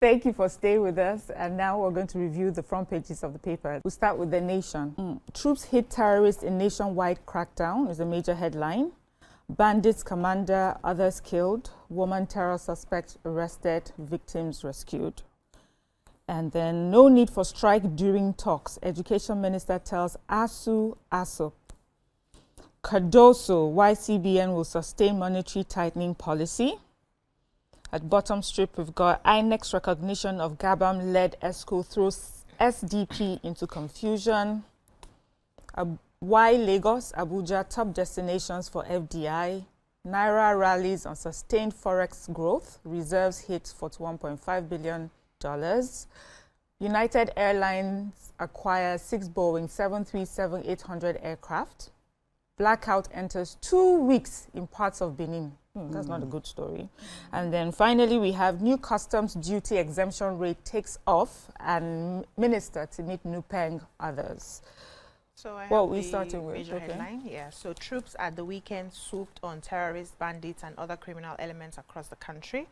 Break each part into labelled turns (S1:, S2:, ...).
S1: Thank you for staying with us. And now we're going to review the front pages of the paper. We'll start with The Nation. Troops hit terrorists in nationwide crackdown is a major headline. Bandits commander, others killed. Woman terror suspect arrested, victims rescued. And then no need for strike during talks. Education minister tells ASU. Cardoso, why CBN will sustain monetary tightening policy. At bottom strip, we've got INEC's recognition of Gabam-led ESCO throws SDP into confusion. Why Lagos, Abuja, top destinations for FDI. Naira rallies on sustained forex growth. Reserves hit $41.5 billion. United Airlines acquires 6 Boeing 737-800 aircraft. Blackout enters 2 weeks in parts of Benin. That's not a good story. And then finally, we have new customs duty exemption rate takes off and minister to meet NUPENG others.
S2: So I
S1: well,
S2: have
S1: we
S2: the
S1: starting with
S2: major headline. Yeah. So troops at the weekend swooped on terrorists, bandits, and other criminal elements across the country,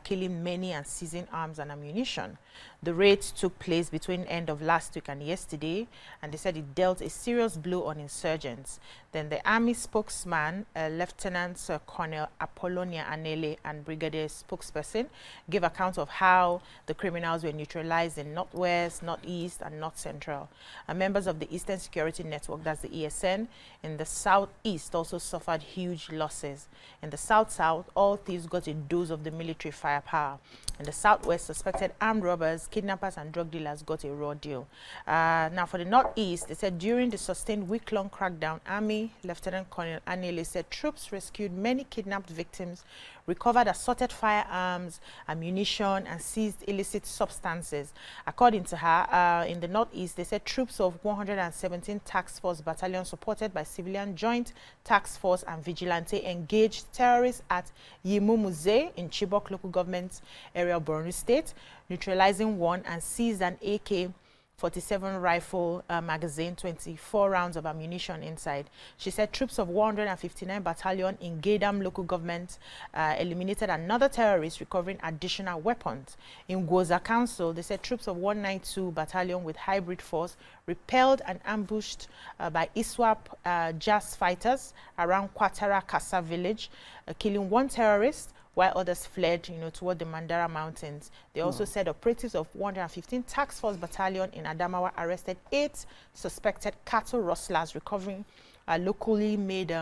S2: killing many and seizing arms and ammunition. The raid took place between end of last week and yesterday, and they said it dealt a serious blow on insurgents. Then the army spokesman, Lieutenant Colonel Apollonia Anele, and brigadier spokesperson gave account of how the criminals were neutralized in Northwest, Northeast, and North Central. Members of the Eastern Security Network, that's the ESN, in the Southeast also suffered huge losses. In the South-South, all thieves got a dose of the military firepower. In the Southwest, suspected armed robbers, kidnappers, and drug dealers got a raw deal. Now, for the Northeast, they said during the sustained week-long crackdown, Army Lieutenant Colonel Anele said troops rescued many kidnapped victims, recovered assorted firearms, ammunition, and seized illicit substances. According to her, in the Northeast, they said troops of 117 Task Force Battalion supported by civilian Joint Task Force and Vigilante engaged terrorists at Yimumuze in Chibok local government area of Borno State, neutralizing one and seized an AK-47 rifle magazine, 24 rounds of ammunition inside. She said troops of 159 Battalion in Gaydam local government eliminated another terrorist, recovering additional weapons. In Gwoza Council, they said troops of 192 Battalion with hybrid force repelled and ambushed by ISWAP JAS fighters around Kwatara Kasa village, killing one terrorist, while others fled, toward the Mandara Mountains. They also said operatives of 115 Task Force Battalion in Adamawa arrested 8 suspected cattle rustlers, recovering locally made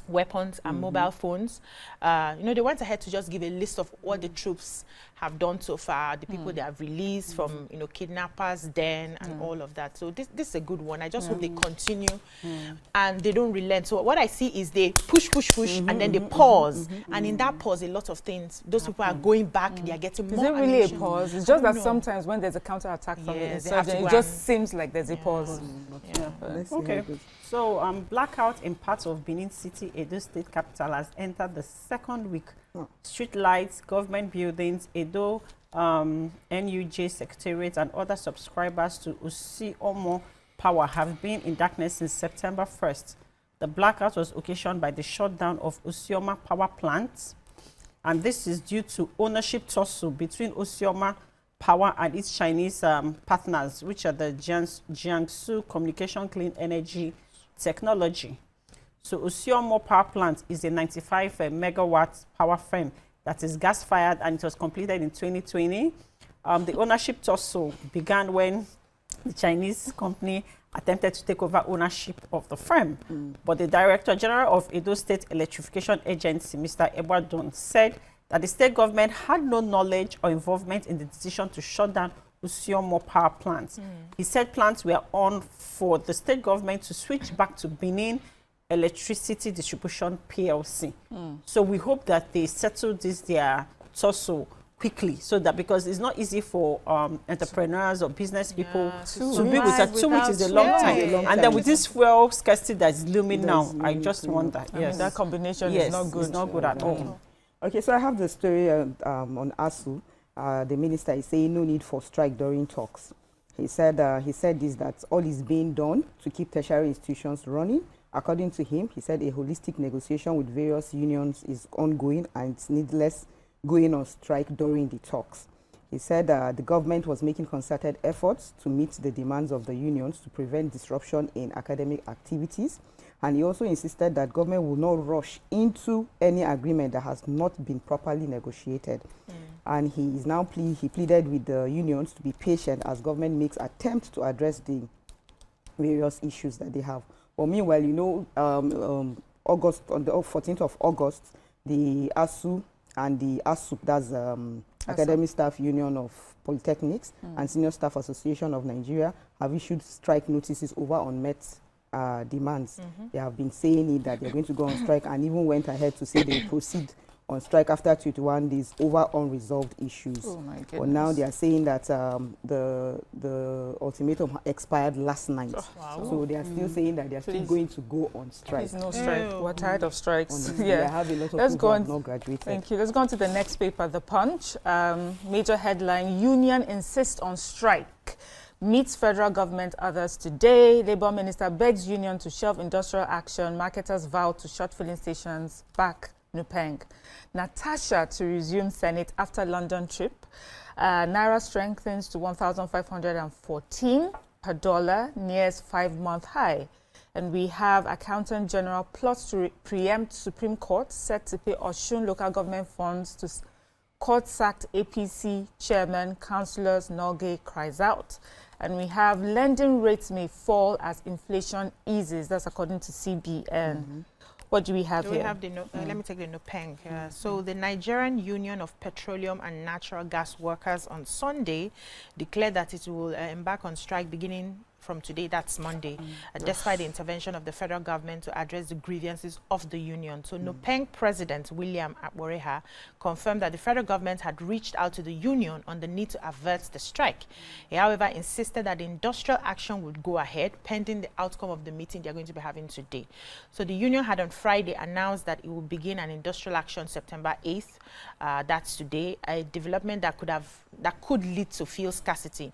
S2: weapons and mobile phones. They went ahead to just give a list of what the troops have done so far, the people they have released from, kidnappers, den, and all of that. So this is a good one. I just hope they continue and they don't relent. So what I see is they push, and then they pause. And in that pause, a lot of things, those people are going back, they are getting more
S1: ammunition. Is it really a pause? It's just that sometimes when there's a counterattack from the insurgent, it just seems like there's a pause.
S3: Okay. So blackout in parts of Benin City, Edo State capital, has entered the second week. Street lights, government buildings, Edo NUJ Secretariat, and other subscribers to Usi Omo Power have been in darkness since September 1st. The blackout was occasioned by the shutdown of Usioma Power Plant, and this is due to ownership tussle between Usioma Power and its Chinese partners, which are the Jiangsu Communication Clean Energy Technology. So Usiomo Power Plant is a 95 megawatt power frame that is gas-fired, and it was completed in 2020. The ownership tussle began when the Chinese company attempted to take over ownership of the frame. But the Director General of Edo State Electrification Agency, Mr. Ebwadon, said that the state government had no knowledge or involvement in the decision to shut down Usiomo Power Plants. He said plants were on for the state government to switch back to Benin Electricity Distribution PLC. So we hope that they settle their tussle quickly, so that, because it's not easy for entrepreneurs or business people to be with that. 2 weeks is a long time. And then with this fuel scarcity that's looming now, I just wonder. Yes,
S1: that combination is not good.
S3: It's not good at all.
S4: Okay, so I have the story on ASU. The minister is saying no need for strike during talks. He said this, that all is being done to keep tertiary institutions running. According to him, he said a holistic negotiation with various unions is ongoing and it's needless going on strike during the talks. He said the government was making concerted efforts to meet the demands of the unions to prevent disruption in academic activities. And he also insisted that government will not rush into any agreement that has not been properly negotiated. And he is now he pleaded with the unions to be patient as government makes attempts to address the various issues that they have. But meanwhile, you know, on the 14th of August, the ASU and the ASUP, that's Academic Staff Union of Polytechnics and Senior Staff Association of Nigeria, have issued strike notices over unmet demands. They have been saying it that they're going to go on strike, and even went ahead to say they will proceed on strike after 21 days over unresolved issues.
S1: Oh my goodness.
S4: But now they are saying that the ultimatum expired last night.
S1: Oh, wow.
S4: So they are still saying that they are still going to go on strike.
S1: Please no strike. We're tired of strikes.
S4: Honestly, I have a lot of
S1: Let's
S4: people
S1: go
S4: who
S1: on.
S4: have not graduated.
S1: Thank you. Let's go on to the next paper, The Punch. Major headline, Union insists on strike. Meets federal government others today. Labour Minister begs union to shelve industrial action. Marketers vow to shut filling stations. Back NUPENG. Natasha to resume Senate after London trip. Naira strengthens to 1,514 per dollar, nears 5-month high. And we have Accountant General plots to preempt Supreme Court, set to pay Osun local government funds to court-sacked APC chairman, councillors. Norgay cries out. And we have lending rates may fall as inflation eases. That's according to CBN. What do we have here?
S2: We have the let me take the NUPENG. So the Nigerian Union of Petroleum and Natural Gas Workers on Sunday declared that it will embark on strike beginning from today, that's Monday, despite the intervention of the federal government to address the grievances of the union. So NUPENG President William Akboreha confirmed that the federal government had reached out to the union on the need to avert the strike. He, however, insisted that the industrial action would go ahead pending the outcome of the meeting they're going to be having today. So the union had on Friday announced that it will begin an industrial action September 8th. That's today, a development that could lead to fuel scarcity.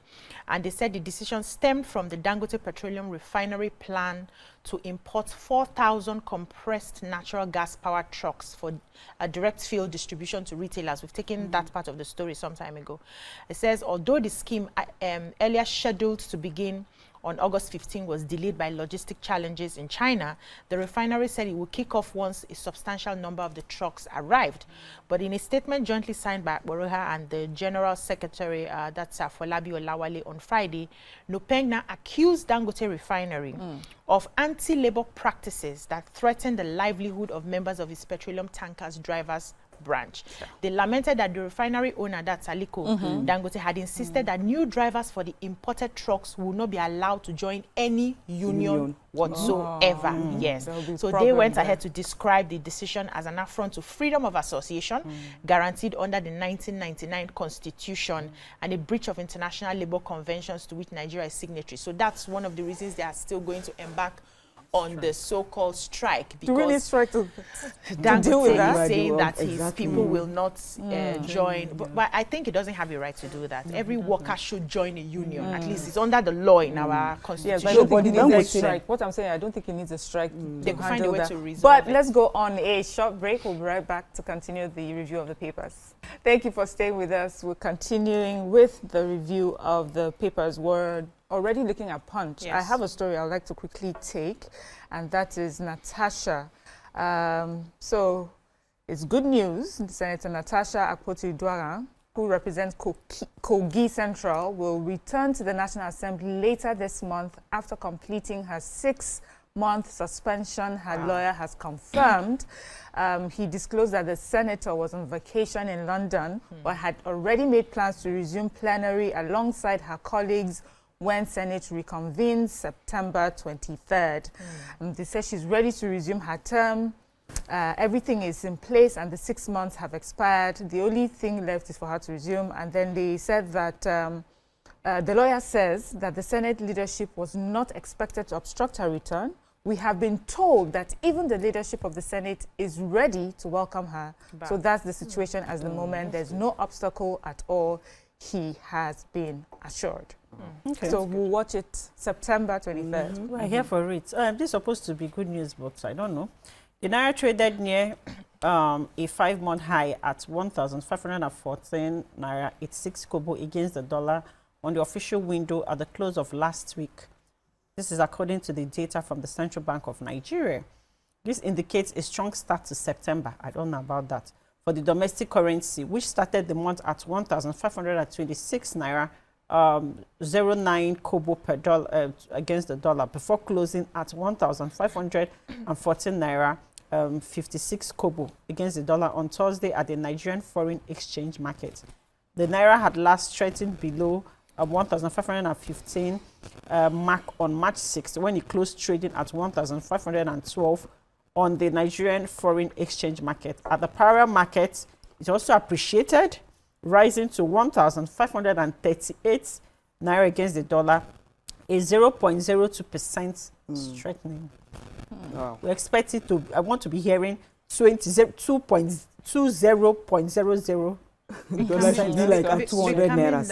S2: And they said the decision stemmed from the Dangote Petroleum Refinery plan to import 4,000 compressed natural gas powered trucks for a direct fuel distribution to retailers. We've taken that part of the story some time ago. It says, although the scheme earlier scheduled to begin on August 15 was delayed by logistic challenges in China, the refinery said it would kick off once a substantial number of the trucks arrived. But in a statement jointly signed by Akboreha and the General Secretary, that's Folabi Olawale, on Friday, NUPENG now accused Dangote Refinery of anti-labor practices that threaten the livelihood of members of its petroleum tankers drivers branch. They lamented that the refinery owner, that's Aliko Dangote, had insisted that new drivers for the imported trucks will not be allowed to join any union whatsoever. Yes. So they went ahead to describe the decision as an affront to freedom of association guaranteed under the 1999 Constitution and a breach of international labor conventions to which Nigeria is signatory. So that's one of the reasons they are still going to embark on the so-called strike, because
S1: really strike to
S2: deal with that,
S4: that?
S2: saying that his
S4: Exactly.
S2: people will not join. But I think he doesn't have a right to do that. Every worker should join a union. At least it's under the law in our constitution.
S1: Yes, but I don't think he needs a
S4: Dangote-
S1: strike. What I'm saying, I don't think he needs a strike.
S2: They
S1: to
S2: could find a
S1: handle
S2: way
S1: that.
S2: to resolve
S1: But
S2: it.
S1: let's go on a short break. We'll be right back to continue the review of the papers. Thank you for staying with us. We're continuing with the review of the papers. We're already looking at Punch.
S2: Yes.
S1: I have a story I'd like to quickly take, and that is Natasha. So it's good news. Senator Natasha Akpoti-Uduaghan, who represents Kogi Central, will return to the National Assembly later this month after completing her 6-month suspension, her lawyer has confirmed. He disclosed that the senator was on vacation in London, but had already made plans to resume plenary alongside her colleagues when Senate reconvenes September 23rd. They say she's ready to resume her term. Everything is in place and the 6 months have expired. The only thing left is for her to resume. And then they said that the lawyer says that the Senate leadership was not expected to obstruct her return. We have been told that even the leadership of the Senate is ready to welcome her. So that's the situation at the moment. There's no obstacle at all, he has been assured.
S3: Okay.
S1: So we'll watch it September 23rd.
S3: We're here for it. This is supposed to be good news, but I don't know. The Naira traded near a 5-month high at 1,514 naira 86 kobo against the dollar on the official window at the close of last week. This is according to the data from the Central Bank of Nigeria. This indicates a strong start to September. I don't know about that. For the domestic currency, which started the month at 1,526 naira 09 kobo per dollar against the dollar before closing at 1,514 naira 56 kobo against the dollar on Thursday at the Nigerian foreign exchange market. The naira had last strengthened below 1,515 mark on March 6th when it closed trading at 1,512 on the Nigerian foreign exchange market. At the parallel market, it also appreciated, rising to 1,538 naira against the dollar, a 0.02% strengthening.
S4: Wow.
S3: We expect it to, I want to be hearing 20.00.
S4: Dollar should be like at 200 naira.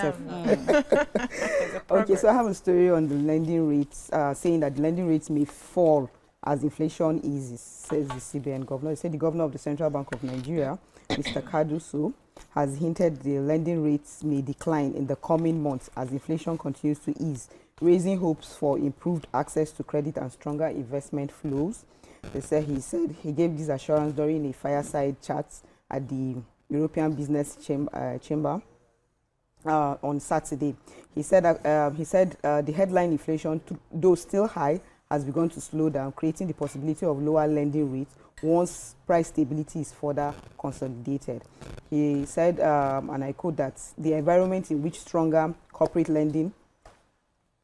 S4: Okay, so I have a story on the lending rates, saying that the lending rates may fall as inflation eases, says the CBN governor. He said the governor of the Central Bank of Nigeria, Mr. Kaduso, has hinted the lending rates may decline in the coming months as inflation continues to ease, raising hopes for improved access to credit and stronger investment flows. He said he gave this assurance during a fireside chat at the European Business Chamber on Saturday. He said the headline inflation, though still high, has begun to slow down, creating the possibility of lower lending rates once price stability is further consolidated. He said, and I quote, that the environment in which stronger corporate lending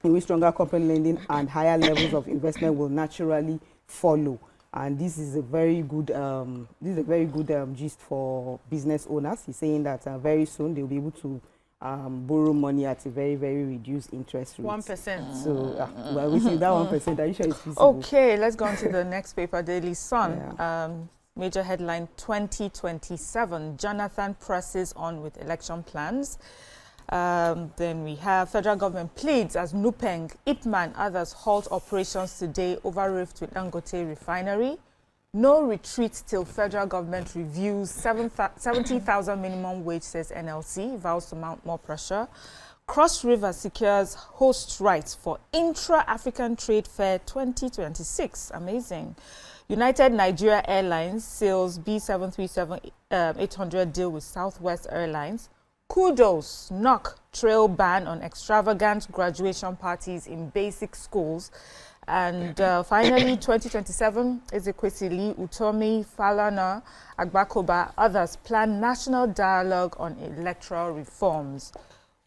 S4: and higher levels of investment will naturally follow. And this is a very good gist for business owners. He's saying that very soon they'll be able to borrow money at a very, very reduced interest rate.
S2: 1%.
S4: So we're wishing that 1%. Are you sure it's feasible?
S1: Okay, let's go on to the next paper, Daily Sun. Yeah. Major headline 2027. Jonathan presses on with election plans. Then we have federal government pleads as NUPENG, IPMAN, others halt operations today over rift with Dangote refinery. No retreat till federal government reviews 70,000 minimum wage, says NLC, vows to mount more pressure. Cross River secures host rights for Intra-African Trade Fair 2026. Amazing. United Nigeria Airlines seals B737-800 deal with Southwest Airlines. Kudos, knock trail ban on extravagant graduation parties in basic schools. And finally, 2027, Ezekwesili, Utomi, Falana, Agbakoba, others plan national dialogue on electoral reforms.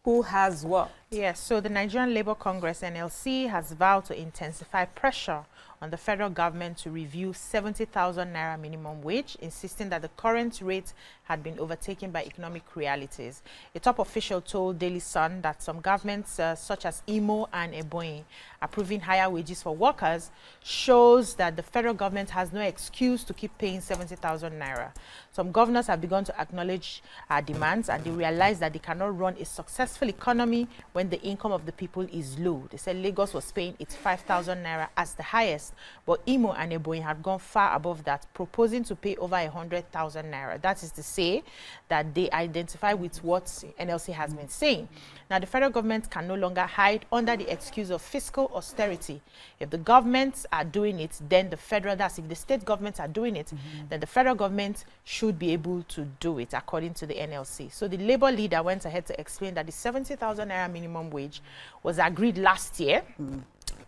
S1: Who has what?
S2: Yes, so the Nigerian Labour Congress, NLC, has vowed to intensify pressure on the federal government to review 70,000 naira minimum wage, insisting that the current rate had been overtaken by economic realities. A top official told Daily Sun that some governments, such as Imo and Ebonyi, approving higher wages for workers, shows that the federal government has no excuse to keep paying 70,000 naira. Some governors have begun to acknowledge our demands, and they realize that they cannot run a successful economy when the income of the people is low. They said Lagos was paying its 5,000 naira as the highest, but Imo and Ebonyi had gone far above that, proposing to pay over 100,000 naira. That is to say that they identify with what NLC has been saying. Now, the federal government can no longer hide under the excuse of fiscal austerity. If the governments are doing it, then the federal, that's if the state governments are doing it, then the federal government should be able to do it, according to the NLC. So the Labour leader went ahead to explain that the 70,000 naira minimum wage was agreed last year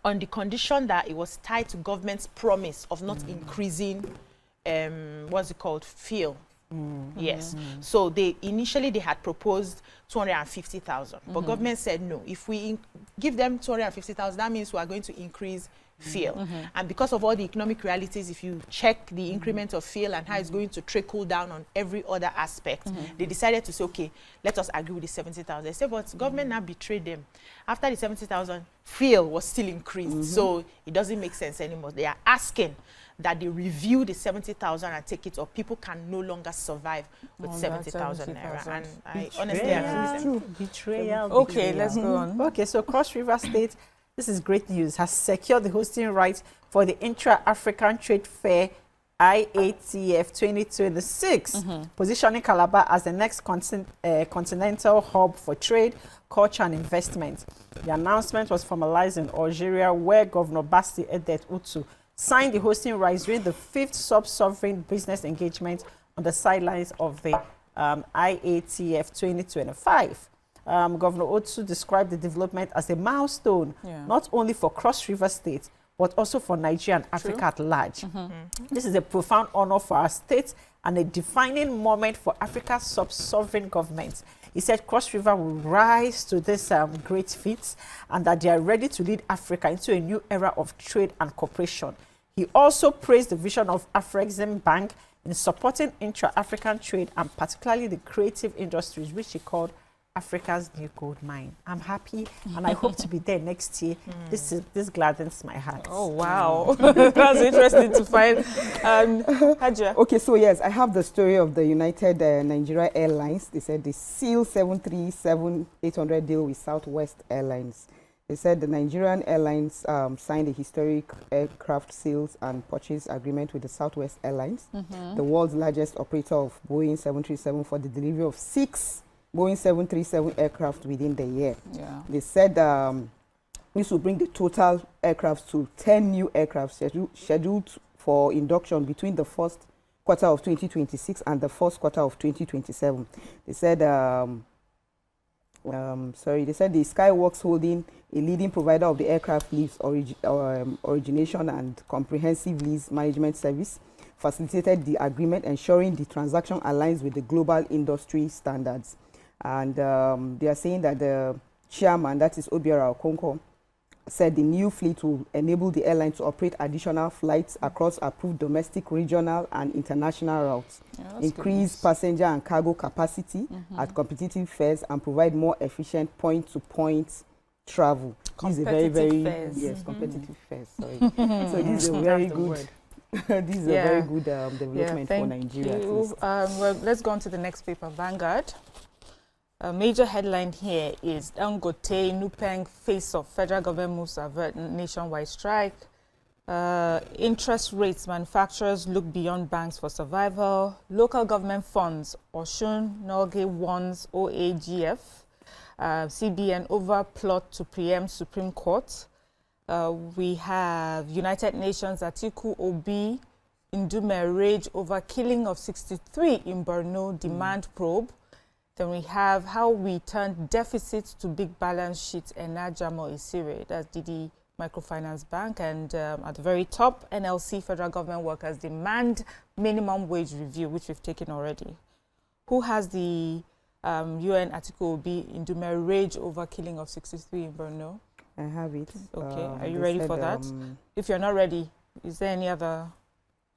S2: on the condition that it was tied to government's promise of not increasing, what's it called, fuel. Yes. So initially they had proposed 250,000, but government said no. If we give them 250,000, that means we are going to increase fuel. And because of all the economic realities, if you check the increment of fuel and how it's going to trickle down on every other aspect, they decided to say, okay, let us agree with the 70,000. They said, but government now betrayed them. After the 70,000, fuel was still increased, so it doesn't make sense anymore. They are asking that they review the 70,000 and take it, or people can no longer survive with 70,000 naira. And I honestly agree with them.
S3: Betrayal.
S1: Okay, let's go on.
S3: Okay, so Cross River State, this is great news, has secured the hosting rights for the Intra-African Trade Fair IATF 2026, positioning Calabar as the next continental hub for trade, culture, and investment. The announcement was formalized in Algeria, where Governor Basti Edet Utu signed the hosting rights during the 5th sub-sovereign business engagement on the sidelines of the IATF 2025. Governor Utu described the development as a milestone, not only for Cross River State, but also for Nigeria and Africa at large. This is a profound honor for our state and a defining moment for Africa's sub-sovereign governments. He said Cross River will rise to this great feat and that they are ready to lead Africa into a new era of trade and cooperation. He also praised the vision of Afrexim Bank in supporting intra-African trade and particularly the creative industries, which he called Africa's new gold mine. I'm happy and I hope to be there next year. This gladdens my heart.
S1: Oh, wow. That's interesting to find. Haja.
S4: Okay, so yes, I have the story of the United Nigeria Airlines. They said they sealed 737-800 deal with Southwest Airlines. They said the Nigerian Airlines signed a historic aircraft sales and purchase agreement with the Southwest Airlines, the world's largest operator of Boeing 737, for the delivery of 6 Boeing 737 aircraft within the year. They said this will bring the total aircraft to 10 new aircraft scheduled for induction between the first quarter of 2026 and the first quarter of 2027. They said, they said the Skyworks Holding, a leading provider of the aircraft lease origination and comprehensive lease management service, facilitated the agreement, ensuring the transaction aligns with the global industry standards. And they are saying that the chairman, that is Obiora Okonkwo, said the new fleet will enable the airline to operate additional flights across approved domestic, regional, and international routes, increase passenger and cargo capacity at competitive fares, and provide more efficient point-to-point travel. This is a very, very competitive fares. Sorry. So this is a very good. This is a very good development for Nigeria.
S1: Well, let's go on to the next paper, Vanguard. A major headline here is Dangote, NUPENG face of federal government moves to avert nationwide strike. Interest rates, manufacturers look beyond banks for survival. Local government funds, Osun, Norge warns OAGF. CBN over plot to preempt Supreme Court. We have United Nations, Atiku Obi, Ndume rage over killing of 63 in Borno, demand probe. Then we have how we turn deficits to big balance sheets, Enajamo Isire, that's DD Microfinance Bank. And at the very top, NLC, federal government workers demand minimum wage review, which we've taken already. Who has the UN Atiku Obi, Ndume rage over killing of 63 in Borno?
S4: I have it.
S1: Okay, are you ready for that? If you're not ready, is there any other?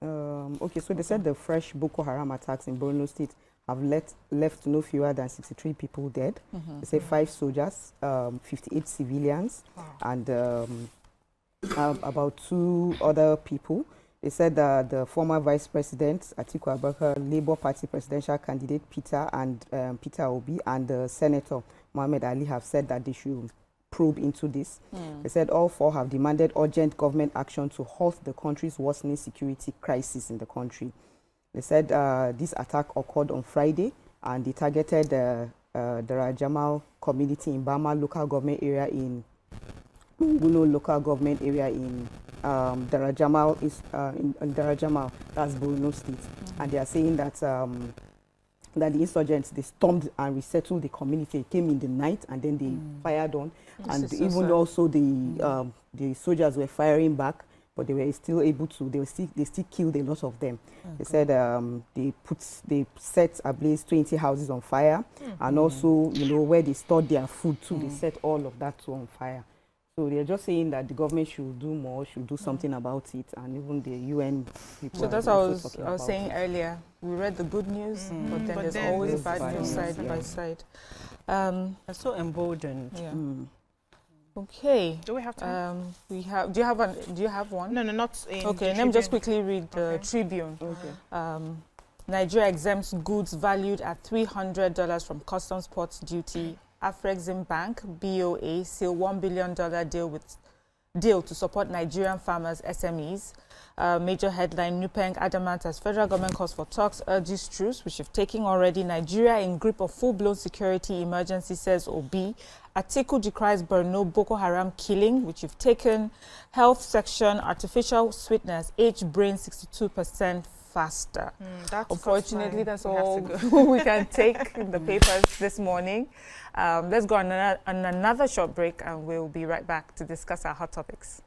S4: Okay, so they said the fresh Boko Haram attacks in Borno State have left no fewer than 63 people dead. They say 5 soldiers, 58 civilians, and about 2 other people. They said that the former Vice President, Atiku Abubakar, Labour Party presidential candidate Peter Obi, and the Senator Mohammed Ali have said that they should probe into this. They said all 4 have demanded urgent government action to halt the country's worsening security crisis in the country. They said this attack occurred on Friday, and they targeted the Rajamal community in Bama local government area in Munguno local government area in Darajamal, that's Borno State. And they are saying that that the insurgents, they stormed and resettled the community. They came in the night and then they fired on, and even also the soldiers were firing back. But they were still able to, they still killed a lot of them. They said they set ablaze 20 houses on fire, and also, you know, where they stored their food too, they set all of that too on fire. So they're just saying that the government should do more, should do something about it, and even the UN people.
S1: So that's what I was saying earlier. We read the good news, but then there's always bad news side by side.
S3: They're so emboldened.
S1: Yeah. Okay.
S2: Do we have time?
S1: We have. Do you have one?
S2: No, not in.
S1: Okay. Let me just quickly read the Tribune.
S4: Okay.
S1: Nigeria exempts goods valued at $300 from customs port duty. Afrexim Bank (BOA) seal $1 billion deal with deal to support Nigerian farmers, SMEs. Major headline, NUPENG adamant as federal government calls for talks, urges truce, which have taken already. Nigeria in grip of full-blown security emergency, says Obi. Atiku decries Borno Boko Haram killing, which you've taken. Health section, artificial sweetness, age brain 62% faster. Unfortunately, that's all we can take in the papers this morning. Let's go on another short break, and we'll be right back to discuss our hot topics.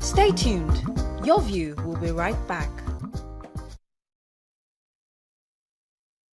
S5: Stay tuned. Your View will be right back.